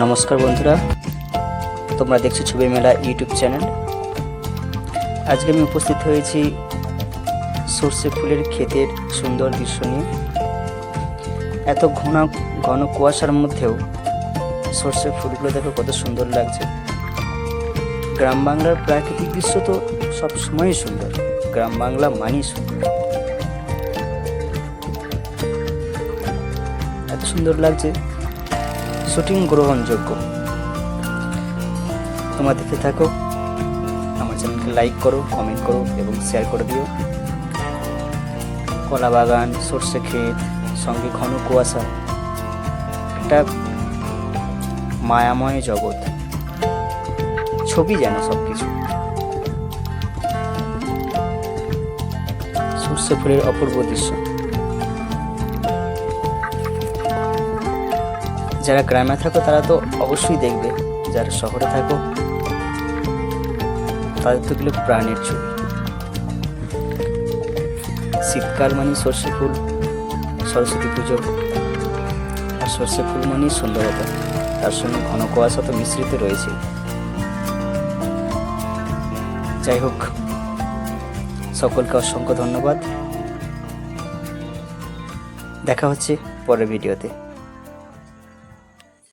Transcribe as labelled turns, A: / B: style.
A: নমস্কার বন্ধুরা, তোমরা দেখছো ছবি মেলা ইউটিউব চ্যানেল। আজকে আমি উপস্থিত হয়েছি সর্ষে ফুলের ক্ষেতের সুন্দর দৃশ্য নিয়ে। এত ঘন কুয়াশার মধ্যেও সর্ষে ফুলগুলো দেখো কত সুন্দর লাগছে। গ্রাম বাংলার প্রাকৃতিক দৃশ্য তো সব সময়ই সুন্দর, গ্রাম বাংলা মানেই সুন্দর। এত সুন্দর লাগছে, শুটিং গ্রহণযোগ্য। তোমরা দেখতে থাকো, আমার চ্যানেলকে লাইক করো, কমেন্ট করো এবং শেয়ার করে দিও। কলা বাগান, সর্ষে ক্ষেত, সঙ্গে ঘন কুয়াশা, একটা মায়াময় জগৎ, ছবি যেন সবকিছু। সর্ষে ফুলের অপূর্ব দৃশ্য। যারা গ্রামে থাকো তারা তো অবশ্যই দেখবে, যারা শহরে থাকো তাদের তো এগুলো প্রাণের ছবি। শীতকাল মানে সর্ষে ফুল, সরস্বতী পুজো, আর সর্ষে ফুল মানেই সুন্দরতা, তার সঙ্গে ঘন কুয়াশা তো মিশ্রিত রয়েছে। যাই হোক, সকলকে অসংখ্য ধন্যবাদ। দেখা হচ্ছে পরের ভিডিওতে।